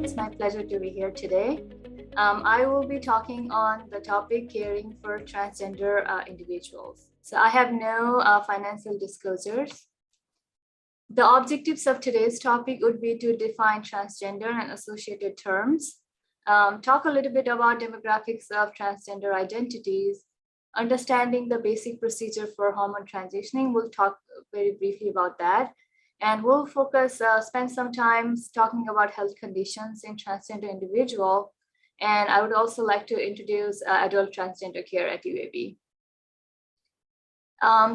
It's my pleasure to be here today. I will be talking on the topic caring for transgender individuals. So I have no financial disclosures. The objectives of today's topic would be to define transgender and associated terms, talk a little bit about demographics of transgender identities, understanding the basic procedure for hormone transitioning. We'll talk very briefly about that. And we'll spend some time talking about health conditions in transgender individual. And I would also like to introduce adult transgender care at UAB.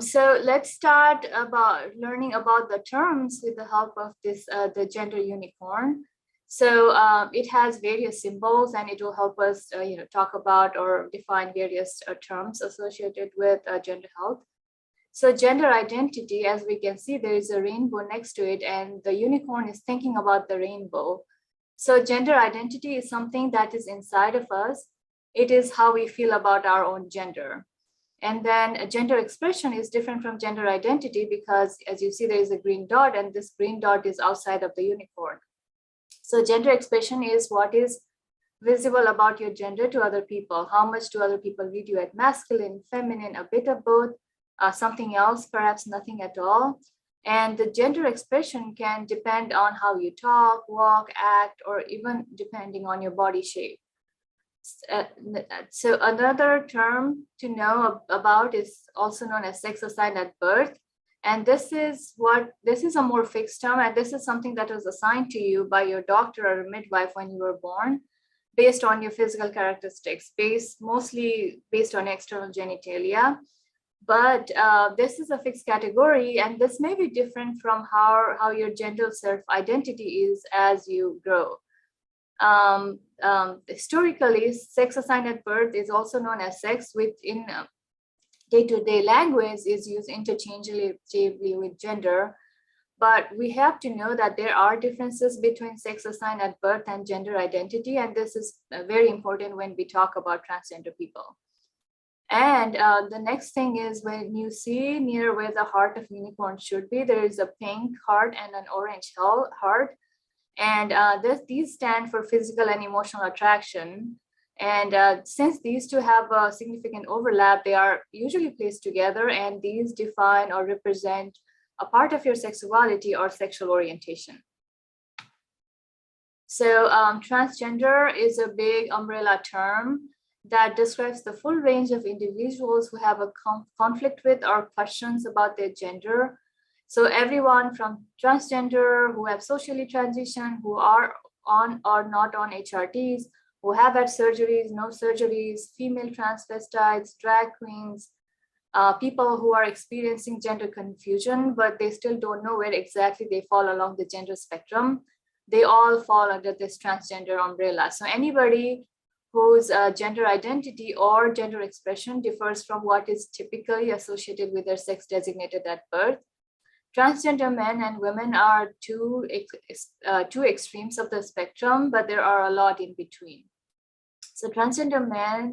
So let's start about learning about the terms with the help of the gender unicorn. So it has various symbols, and it will help us talk about or define various terms associated with gender health. So gender identity, as we can see, there is a rainbow next to it, and the unicorn is thinking about the rainbow. So gender identity is something that is inside of us. It is how we feel about our own gender. And then gender expression is different from gender identity because, as you see, there is a green dot, and this green dot is outside of the unicorn. So gender expression is what is visible about your gender to other people. How much do other people read you as masculine, feminine, a bit of both, something else, perhaps nothing at all. And the gender expression can depend on how you talk, walk, act, or even depending on your body shape. So another term to know about is also known as sex assigned at birth. And this is a more fixed term, and this is something that was assigned to you by your doctor or midwife when you were born, based on your physical characteristics, mostly based on external genitalia. But this is a fixed category, and this may be different from how your gender self-identity is as you grow. Historically, sex assigned at birth is also known as sex, which in day-to-day language is used interchangeably with gender. But we have to know that there are differences between sex assigned at birth and gender identity, and this is very important when we talk about transgender people. And the next thing is, when you see near where the heart of unicorn should be, there is a pink heart and an orange heart. And these stand for physical and emotional attraction. And since these two have a significant overlap, they are usually placed together, and these define or represent a part of your sexuality or sexual orientation. So transgender is a big umbrella term that describes the full range of individuals who have a conflict with or questions about their gender. So everyone from transgender who have socially transitioned, who are on or not on HRTs, who have had surgeries, no surgeries, female transvestites, drag queens, people who are experiencing gender confusion, but they still don't know where exactly they fall along the gender spectrum. They all fall under this transgender umbrella. So anybody whose gender identity or gender expression differs from what is typically associated with their sex designated at birth. Transgender men and women are two extremes of the spectrum, but there are a lot in between. So transgender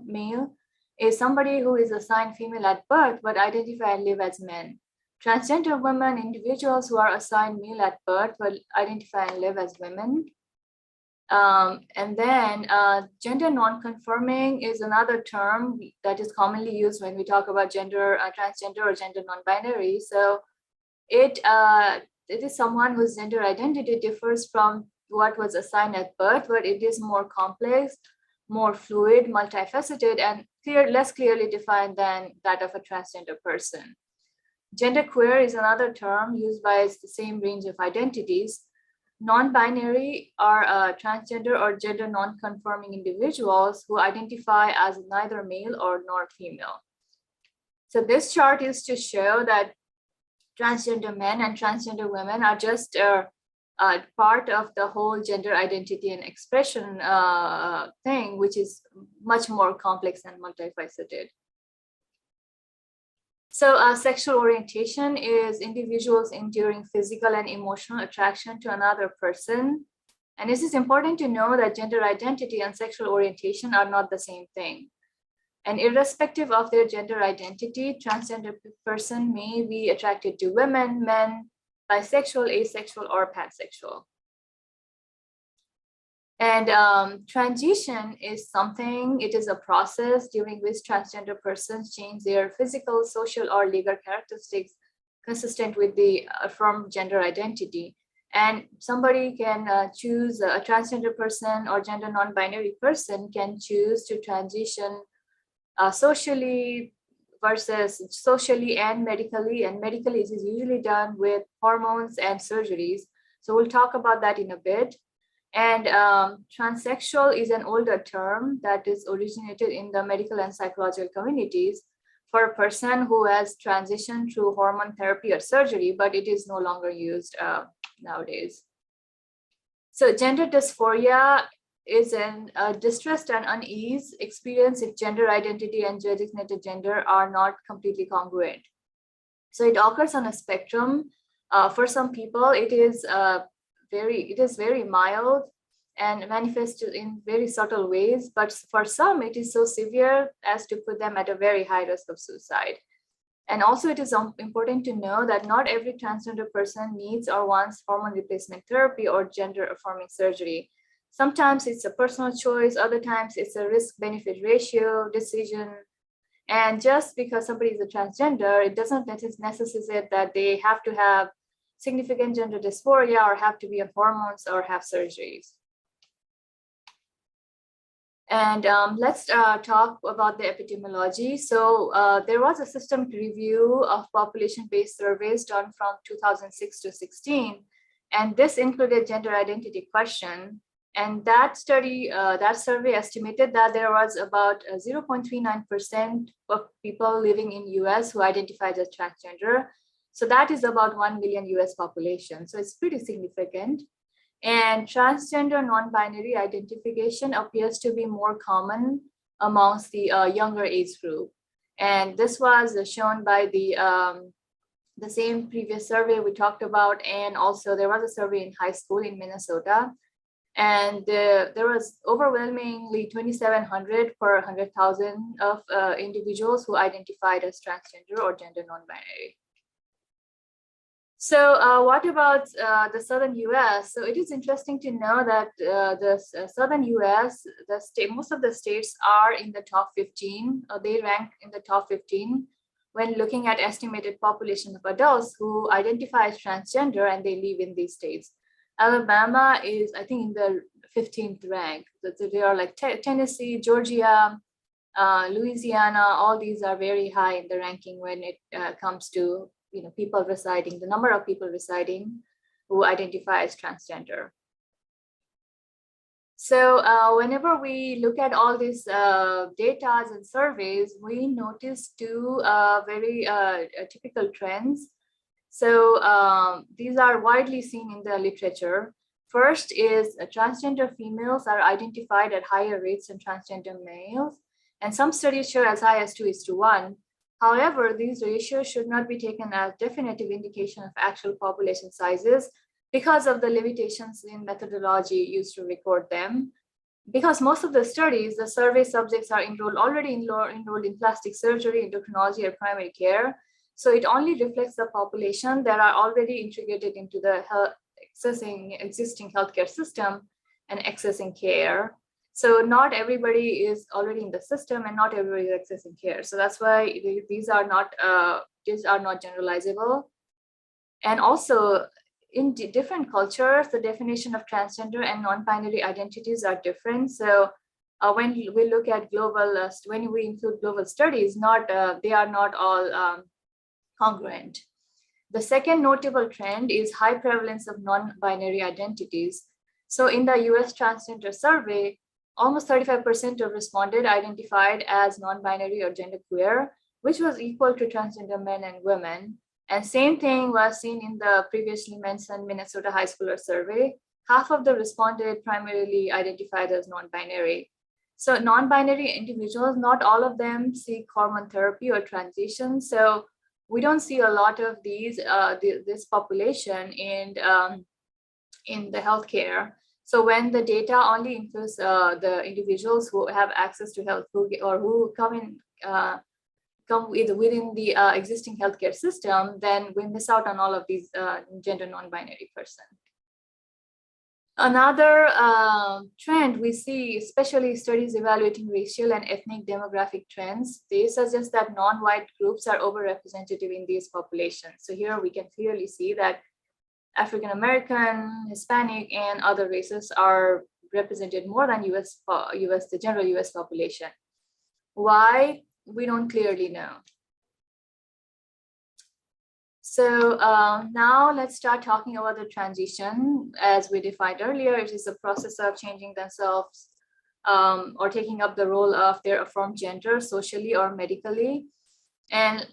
male is somebody who is assigned female at birth, but identify and live as men. Transgender women, individuals who are assigned male at birth, but identify and live as women. And then gender non-conforming is another term that is commonly used when we talk about transgender or gender non-binary. So it is someone whose gender identity differs from what was assigned at birth, but it is more complex, more fluid, multifaceted, and less clearly defined than that of a transgender person. Genderqueer is another term used by the same range of identities. Non-binary are transgender or gender non-conforming individuals who identify as neither male nor female. So this chart is to show that transgender men and transgender women are just part of the whole gender identity and expression thing, which is much more complex and multifaceted. So sexual orientation is individuals enduring physical and emotional attraction to another person. And this is important to know that gender identity and sexual orientation are not the same thing. And irrespective of their gender identity, transgender person may be attracted to women, men, bisexual, asexual, or pansexual. And transition is something, it is a process during which transgender persons change their physical, social, or legal characteristics consistent with the affirmed gender identity. And somebody can choose, a transgender person or gender non-binary person can choose to transition socially versus socially and medically. And medically it is usually done with hormones and surgeries. So we'll talk about that in a bit. And transsexual is an older term that is originated in the medical and psychological communities for a person who has transitioned through hormone therapy or surgery, but it is no longer used nowadays. So gender dysphoria is a distress and unease experience if gender identity and designated gender are not completely congruent. So it occurs on a spectrum. For some people, it is very mild and manifests in very subtle ways, but for some it is so severe as to put them at a very high risk of suicide. And also it is important to know that not every transgender person needs or wants hormone replacement therapy or gender affirming surgery. Sometimes it's a personal choice, other times it's a risk-benefit ratio decision. And just because somebody is a transgender, it doesn't necessitate that they have to have significant gender dysphoria or have to be on hormones or have surgeries. And let's talk about the epidemiology. So there was a systemic review of population-based surveys done from 2006 to 16. And this included gender identity question. And that study, that survey estimated that there was about 0.39% of people living in US who identified as transgender. So that is about 1 million US population. So it's pretty significant. And transgender non-binary identification appears to be more common amongst the younger age group. And this was shown by the same previous survey we talked about. And also there was a survey in high school in Minnesota. And there was overwhelmingly 2,700 per 100,000 of individuals who identified as transgender or gender non-binary. So what about the Southern U.S.? So it is interesting to know that the Southern U.S., most of the states are in the top 15. They rank in the top 15 when looking at estimated population of adults who identify as transgender and they live in these states. Alabama is, I think, in the 15th rank. They are like Tennessee, Georgia, Louisiana. All these are very high in the ranking when it comes to people residing, the number of people residing who identify as transgender. So whenever we look at all these data and surveys, we notice two very typical trends. So these are widely seen in the literature. First is transgender females are identified at higher rates than transgender males. And some studies show as high as 2:1. However, these ratios should not be taken as definitive indication of actual population sizes because of the limitations in methodology used to record them. Because most of the studies, the survey subjects are already enrolled in plastic surgery, endocrinology, or primary care. So it only reflects the population that are already integrated into the existing healthcare system and accessing care. So not everybody is already in the system and not everybody is accessing care. So that's why these are not generalizable. And also in different cultures, the definition of transgender and non-binary identities are different. So when we look at global, when we include global studies, they are not all congruent. The second notable trend is high prevalence of non-binary identities. So in the US transgender survey, almost 35% of respondents identified as non-binary or genderqueer, which was equal to transgender men and women. And same thing was seen in the previously mentioned Minnesota high schooler survey. Half of the respondents primarily identified as non-binary. So non-binary individuals, not all of them seek hormone therapy or transition. So we don't see a lot of this population in the healthcare. So when the data only includes the individuals who have access to health who come in come within the existing healthcare system, then we miss out on all of these gender non-binary person. Another trend we see, especially studies evaluating racial and ethnic demographic trends, they suggest that non-white groups are overrepresented in these populations. So here we can clearly see that African American, Hispanic, and other races are represented more than the general US population. Why? We don't clearly know. So now let's start talking about the transition. As we defined earlier, it is a process of changing themselves or taking up the role of their affirmed gender socially or medically. And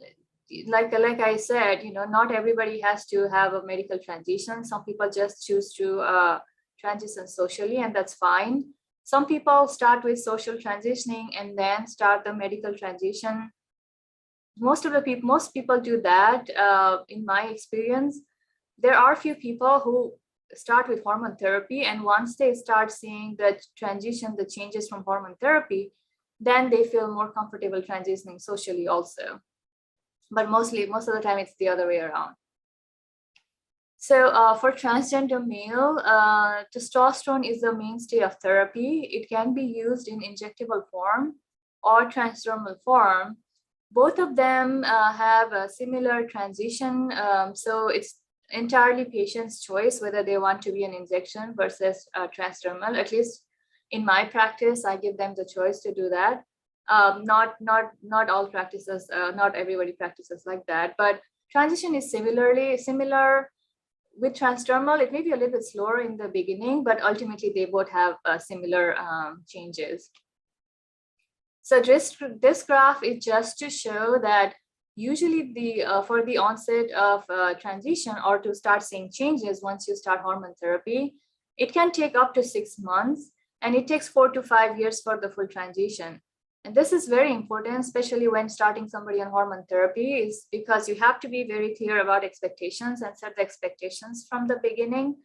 like I said, not everybody has to have a medical transition. Some people just choose to transition socially, and that's fine. Some people start with social transitioning and then start the medical transition. Most people do that. In my experience, there are few people who start with hormone therapy, and once they start seeing the transition, the changes from hormone therapy, then they feel more comfortable transitioning socially also. But most of the time, it's the other way around. So for transgender male, testosterone is the mainstay of therapy. It can be used in injectable form or transdermal form. Both of them have a similar transition. So it's entirely patient's choice whether they want to be an injection versus transdermal. At least in my practice, I give them the choice to do that. Not all practices, not everybody practices like that, but transition is similar with transdermal. It may be a little bit slower in the beginning, but ultimately they both have similar changes. So this graph is just to show that usually for the onset of transition or to start seeing changes once you start hormone therapy, it can take up to 6 months, and it takes 4 to 5 years for the full transition. And this is very important, especially when starting somebody on hormone therapy, is because you have to be very clear about expectations and set the expectations from the beginning,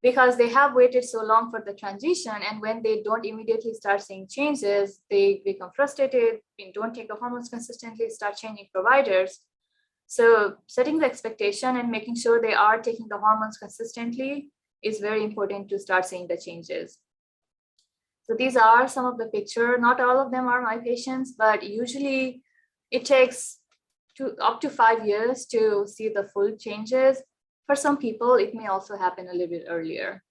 because they have waited so long for the transition, and when they don't immediately start seeing changes, they become frustrated, don't take the hormones consistently, start changing providers. So setting the expectation and making sure they are taking the hormones consistently is very important to start seeing the changes. So these are some of the picture. Not all of them are my patients, but usually it takes up to 5 years to see the full changes. For some people, it may also happen a little bit earlier.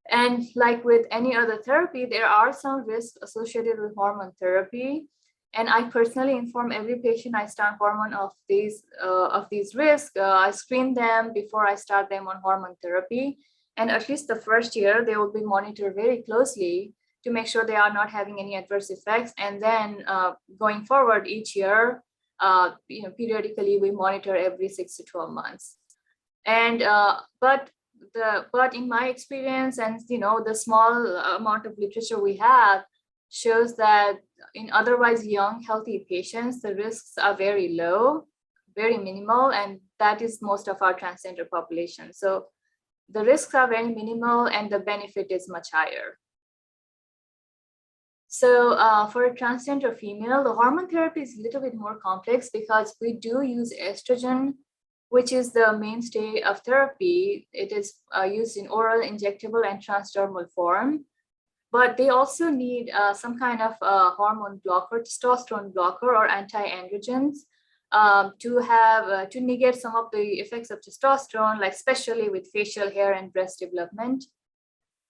And like with any other therapy, there are some risks associated with hormone therapy. And I personally inform every patient I start hormone of these risks. I screen them before I start them on hormone therapy. And at least the first year, they will be monitored very closely to make sure they are not having any adverse effects. And then going forward each year, periodically we monitor every 6 to 12 months. And but in my experience, and the small amount of literature we have shows that in otherwise young, healthy patients, the risks are very low, very minimal, and that is most of our transgender population. So the risks are very minimal and the benefit is much higher. So for a transgender female, the hormone therapy is a little bit more complex because we do use estrogen, which is the mainstay of therapy. It is used in oral, injectable, and transdermal form. But they also need some kind of hormone blocker, testosterone blocker, or anti-androgens to negate some of the effects of testosterone, like especially with facial hair and breast development.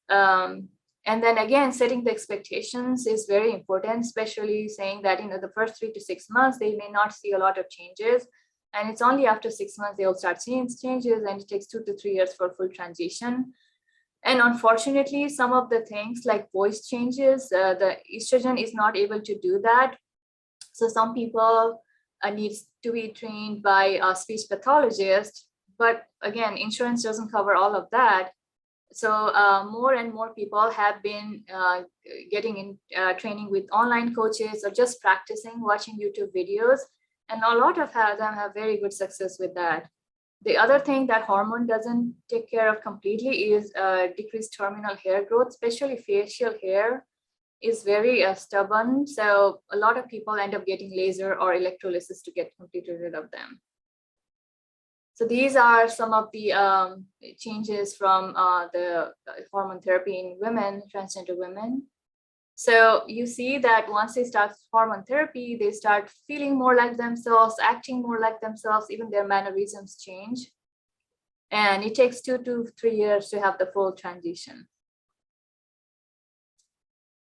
And then again, setting the expectations is very important, especially saying that the first 3 to 6 months, they may not see a lot of changes. And it's only after 6 months they will start seeing changes, and it takes 2 to 3 years for full transition. And unfortunately, some of the things like voice changes, the estrogen is not able to do that. So some people need to be trained by a speech pathologist. But again, insurance doesn't cover all of that. So more and more people have been getting in training with online coaches or just practicing, watching YouTube videos. And a lot of them have very good success with that. The other thing that hormone doesn't take care of completely is decreased terminal hair growth, especially facial hair. is very stubborn. So a lot of people end up getting laser or electrolysis to get completely rid of them. So these are some of the changes from the hormone therapy in women, transgender women. So you see that once they start hormone therapy, they start feeling more like themselves, acting more like themselves, even their mannerisms change. And it takes 2 to 3 years to have the full transition.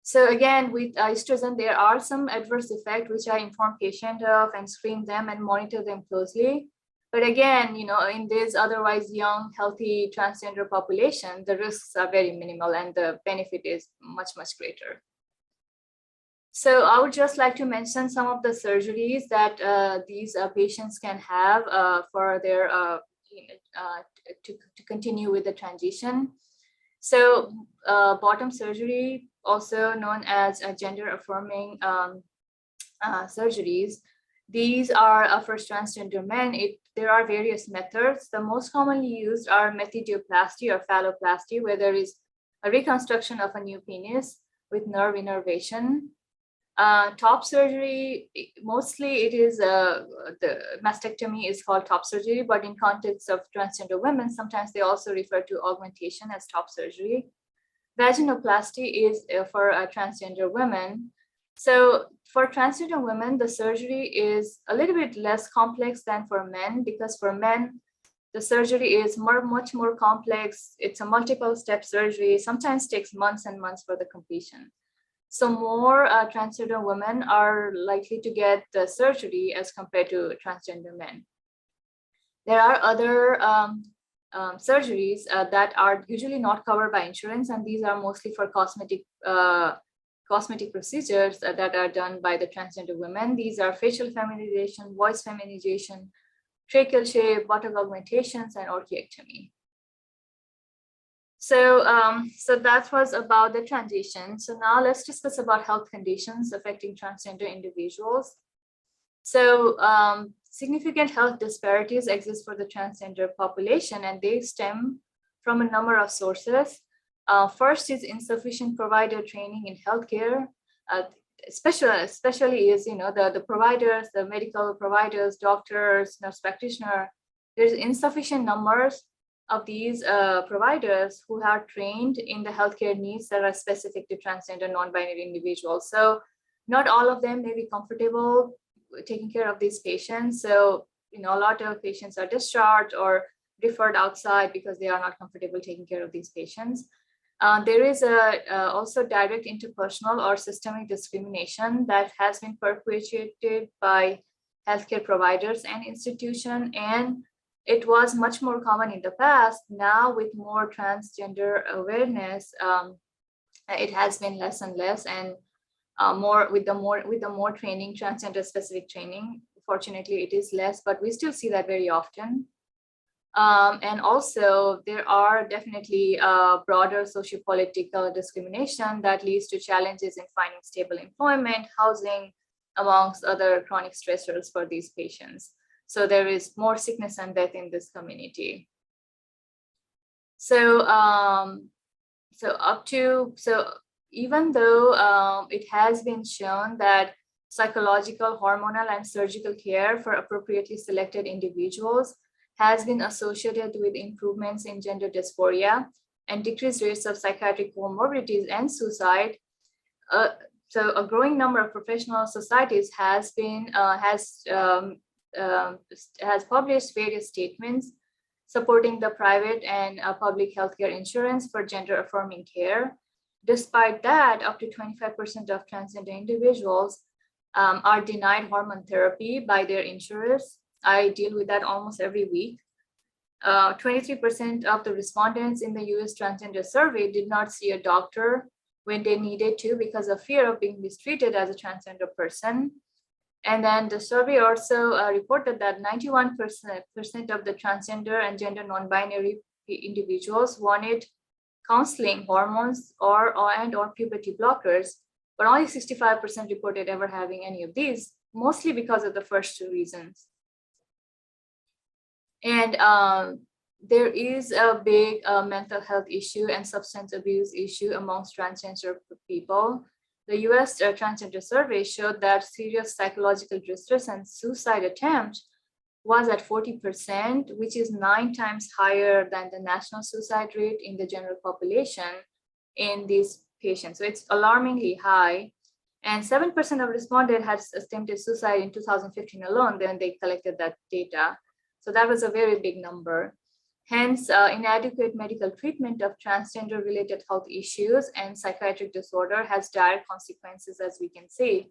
So again, with estrogen, there are some adverse effects which I inform patient of and screen them and monitor them closely. But again, in this otherwise young, healthy transgender population, the risks are very minimal and the benefit is much, much greater. So I would just like to mention some of the surgeries that these patients can have for their to continue with the transition. So bottom surgery, also known as gender affirming surgeries. These are for transgender men. There are various methods. The most commonly used are methidioplasty or phalloplasty, where there is a reconstruction of a new penis with nerve innervation. Top surgery, mostly it is the mastectomy is called top surgery, but in context of transgender women, sometimes they also refer to augmentation as top surgery. Vaginoplasty is for transgender women. So for transgender women, the surgery is a little bit less complex than for men, because for men, the surgery is much more complex. It's a multiple step surgery, sometimes takes months and months for the completion. So more transgender women are likely to get the surgery as compared to transgender men. There are other surgeries that are usually not covered by insurance, and these are mostly for cosmetic procedures that are done by the transgender women. These are facial feminization, voice feminization, tracheal shape, buttock augmentations, and orchiectomy. So, so that was about the transition. So now let's discuss about health conditions affecting transgender individuals. So significant health disparities exist for the transgender population, and they stem from a number of sources. First is insufficient provider training in healthcare, especially is the providers, the medical providers, doctors, nurse practitioner. There's insufficient numbers of these providers who are trained in the healthcare needs that are specific to transgender non-binary individuals. So not all of them may be comfortable taking care of these patients. So a lot of patients are discharged or referred outside because they are not comfortable taking care of these patients. There is also direct interpersonal or systemic discrimination that has been perpetuated by healthcare providers and institutions, and it was much more common in the past. Now, with more transgender awareness, it has been less and less, and more with the more training, transgender specific training. Fortunately, it is less, but we still see that very often. And also, there are definitely broader sociopolitical discrimination that leads to challenges in finding stable employment, housing, amongst other chronic stressors for these patients. So there is more sickness and death in this community. So, even though it has been shown that psychological, hormonal, and surgical care for appropriately selected individuals has been associated with improvements in gender dysphoria and decreased rates of psychiatric comorbidities and suicide, so a growing number of professional societies has published various statements supporting the private and public healthcare insurance for gender affirming care. Despite that, up to 25% of transgender individuals are denied hormone therapy by their insurers. I deal with that almost every week. 23% of the respondents in the US transgender survey did not see a doctor when they needed to because of fear of being mistreated as a transgender person. And then the survey also reported that 91% of the transgender and gender non-binary individuals wanted counseling, hormones, or puberty blockers, but only 65% reported ever having any of these, mostly because of the first two reasons. And there is a big mental health issue and substance abuse issue amongst transgender people. the US Transgender Survey showed that serious psychological distress and suicide attempts was at 40%, which is 9 times higher than the national suicide rate in the general population in these patients. So it's alarmingly high. And 7% of respondents had attempted suicide in 2015 alone, then they collected that data. So that was a very big number. Hence, inadequate medical treatment of transgender-related health issues and psychiatric disorder has direct consequences, as we can see.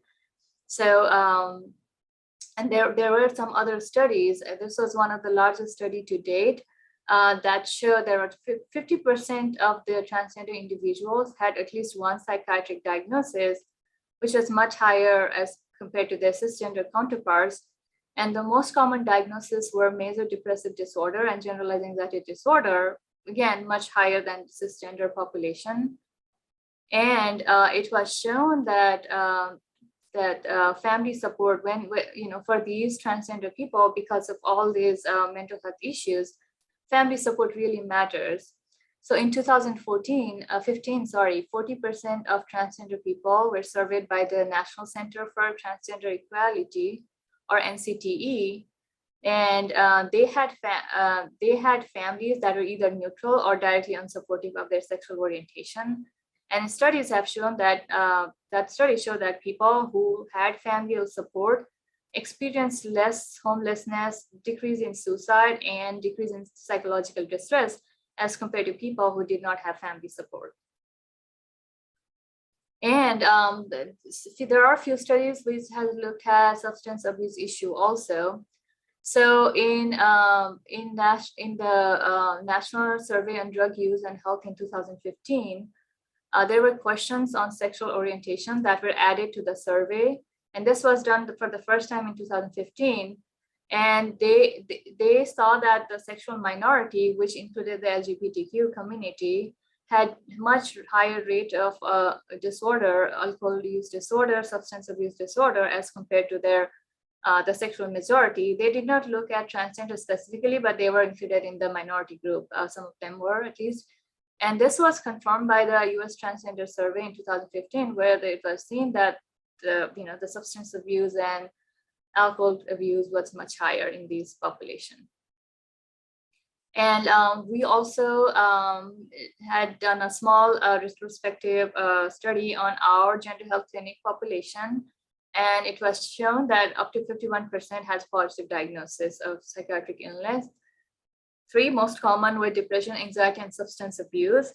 So, and there were some other studies. This was one of the largest study to date that showed there were 50% of the transgender individuals had at least one psychiatric diagnosis, which was much higher as compared to their cisgender counterparts. And the most common diagnoses were major depressive disorder and generalized anxiety disorder, again, much higher than cisgender population. And it was shown that family support, for these transgender people, because of all these mental health issues, family support really matters. So in 2015, 40% of transgender people were surveyed by the National Center for Transgender Equality, or NCTE, and they had families that were either neutral or directly unsupportive of their sexual orientation. And studies have shown that studies show that people who had familial support experienced less homelessness, decrease in suicide, and decrease in psychological distress as compared to people who did not have family support. And there are a few studies which have looked at substance abuse issue also. So in the National Survey on Drug Use and Health in 2015, there were questions on sexual orientation that were added to the survey. And this was done for the first time in 2015. And they saw that the sexual minority, which included the LGBTQ community, had much higher rate of disorder, alcohol use disorder, substance abuse disorder, as compared to their the sexual majority. They did not look at transgender specifically, but they were included in the minority group. Some of them were, at least. And this was confirmed by the US Transgender Survey in 2015, where it was seen that the substance abuse and alcohol abuse was much higher in these population. And we also had done a small retrospective study on our gender health clinic population. And it was shown that up to 51% has positive diagnosis of psychiatric illness. 3 most common were depression, anxiety, and substance abuse.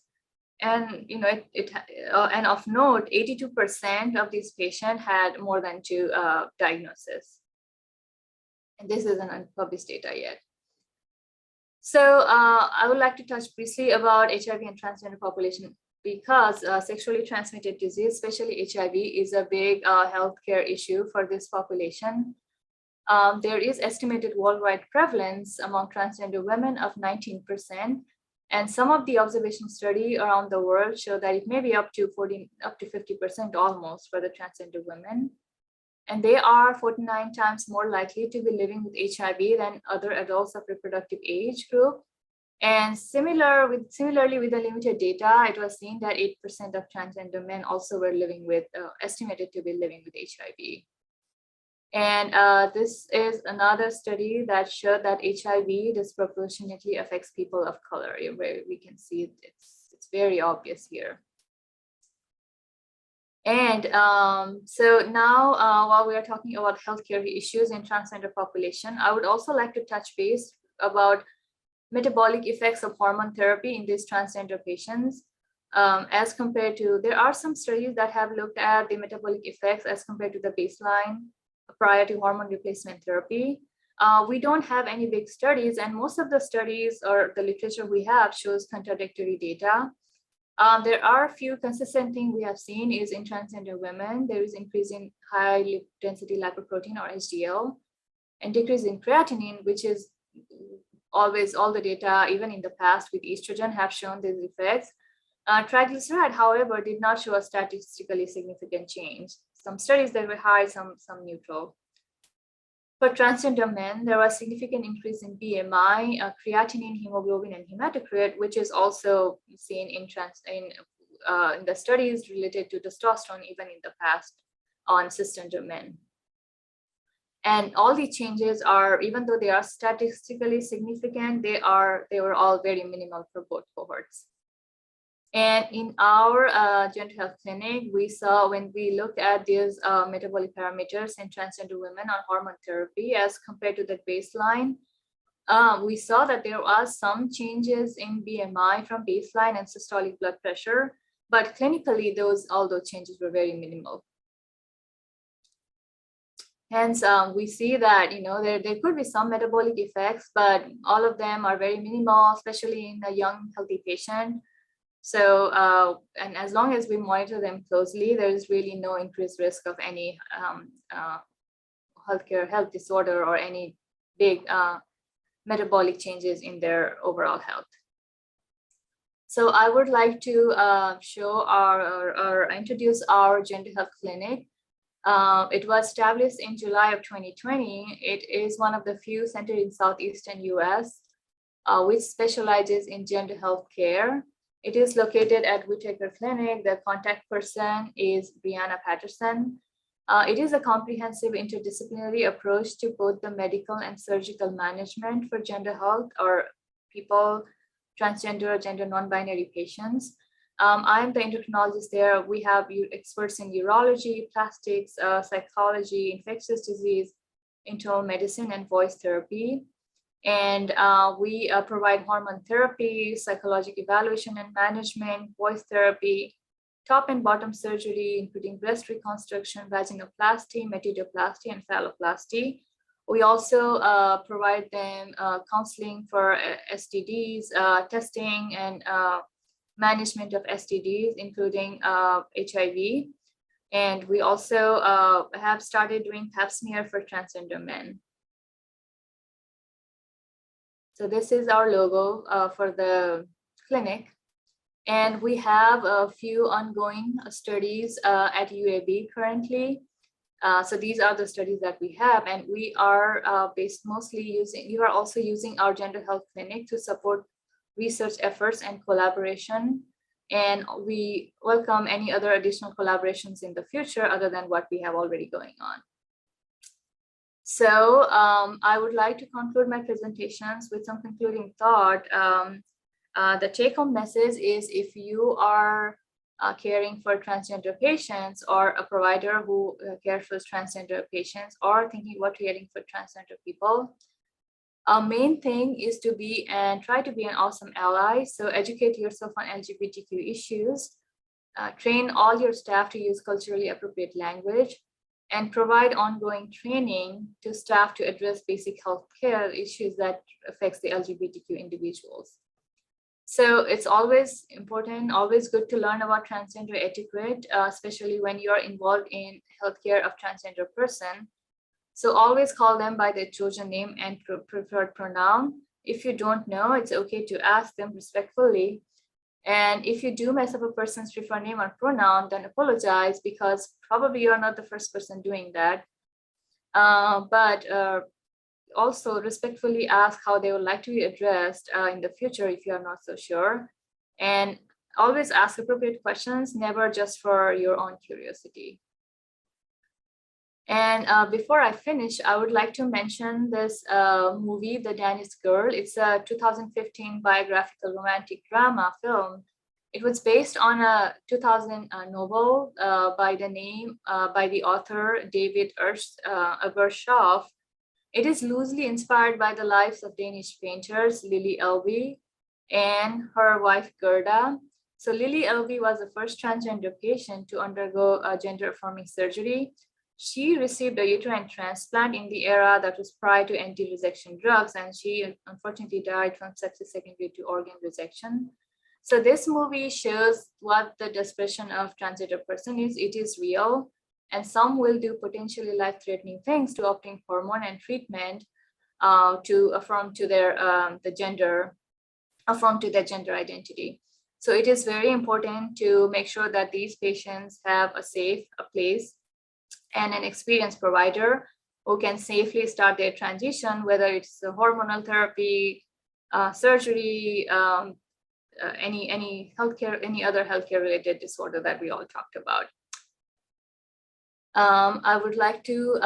And and of note, 82% of these patients had more than 2 diagnoses. And this isn't unpublished data yet. So I would like to touch briefly about HIV and transgender population, because sexually transmitted disease, especially HIV, is a big healthcare issue for this population. There is estimated worldwide prevalence among transgender women of 19%, and some of the observation study around the world show that it may be up to 50% almost for the transgender women. And they are 49 times more likely to be living with HIV than other adults of reproductive age group. And similarly with the limited data, it was seen that 8% of transgender men also were living with, estimated to be living with HIV. And this is another study that showed that HIV disproportionately affects people of color, where we can see it's very obvious here. And so now, while we are talking about healthcare issues in transgender population, I would also like to touch base about metabolic effects of hormone therapy in these transgender patients. As compared to, there are some studies that have looked at the metabolic effects as compared to the baseline prior to hormone replacement therapy. We don't have any big studies, and most of the studies or the literature we have shows contradictory data. There are a few consistent things we have seen is in transgender women, there is increase in high density lipoprotein or HDL, and decrease in creatinine, which is always all the data, even in the past with estrogen, have shown these effects. Triglyceride, however, did not show a statistically significant change. Some studies that were high, some neutral. For transgender men, there was significant increase in BMI, creatinine, hemoglobin, and hematocrit, which is also seen in in the studies related to testosterone even in the past on cisgender men. And all these changes are, even though they are statistically significant, they were all very minimal for both cohorts. And in our gender health clinic, we saw when we looked at these metabolic parameters in transgender women on hormone therapy as compared to the baseline, we saw that there was some changes in BMI from baseline and systolic blood pressure, but clinically all those changes were very minimal. Hence, we see that there could be some metabolic effects, but all of them are very minimal, especially in a young healthy patient. So, and as long as we monitor them closely, there is really no increased risk of any health disorder or any big metabolic changes in their overall health. So I would like to show or introduce our gender health clinic. It was established in July of 2020. It is one of the few centered in Southeastern U.S. Which specializes in gender health care. It is located at Whitaker Clinic. The contact person is Brianna Patterson. It is a comprehensive interdisciplinary approach to both the medical and surgical management for gender health or people, transgender, gender non-binary patients. I'm the endocrinologist there. We have experts in urology, plastics, psychology, infectious disease, internal medicine, and voice therapy. And we provide hormone therapy, psychological evaluation and management, voice therapy, top and bottom surgery, including breast reconstruction, vaginoplasty, metidoplasty, and phalloplasty. We also provide them counseling for STDs, testing and management of STDs, including HIV. And we also have started doing pap smear for transgender men. So this is our logo for the clinic. And we have a few ongoing studies at UAB currently. So these are the studies that we have, and we are we are also using our gender health clinic to support research efforts and collaboration. And we welcome any other additional collaborations in the future other than what we have already going on. So I would like to conclude my presentations with some concluding thought. The take-home message is if you are caring for transgender patients or a provider who cares for transgender patients or thinking about caring for transgender people, our main thing is to be and try to be an awesome ally. So educate yourself on LGBTQ issues, train all your staff to use culturally appropriate language, and provide ongoing training to staff to address basic healthcare issues that affects the LGBTQ individuals. So it's always important, always good to learn about transgender etiquette, especially when you're involved in healthcare of transgender person. So always call them by their chosen name and preferred pronoun. If you don't know, it's okay to ask them respectfully. And if you do mess up a person's preferred name or pronoun, then apologize, because probably you're not the first person doing that. But also respectfully ask how they would like to be addressed in the future if you are not so sure. And always ask appropriate questions, never just for your own curiosity. And before I finish, I would like to mention this movie, The Danish Girl. It's a 2015 biographical romantic drama film. It was based on a 2000 novel by the author David Ebershoff. It is loosely inspired by the lives of Danish painters Lili Elbe and her wife Gerda. So Lili Elbe was the first transgender patient to undergo a gender-affirming surgery. She received a uterine transplant in the era that was prior to anti-rejection drugs, and she unfortunately died from sepsis secondary to organ rejection. So this movie shows what the desperation of transgender person is. It is real, and some will do potentially life-threatening things to obtain hormone and treatment to affirm to their gender identity. So it is very important to make sure that these patients have a safe place and an experienced provider who can safely start their transition, whether it's a hormonal therapy, surgery, any other healthcare related disorder that we all talked about. I would like to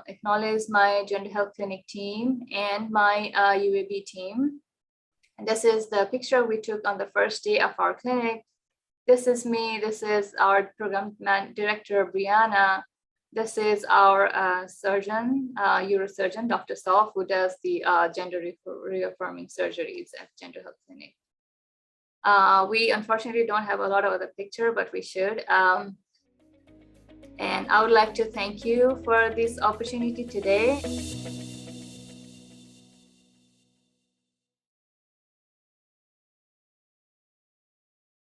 acknowledge my Gender Health Clinic team and my UAB team. And this is the picture we took on the first day of our clinic. This is me. This is our program director, Brianna. This is our surgeon, neurosurgeon, Dr. Sof, who does the gender reaffirming surgeries at Gender Health Clinic. We unfortunately don't have a lot of other picture, but we should. And I would like to thank you for this opportunity today.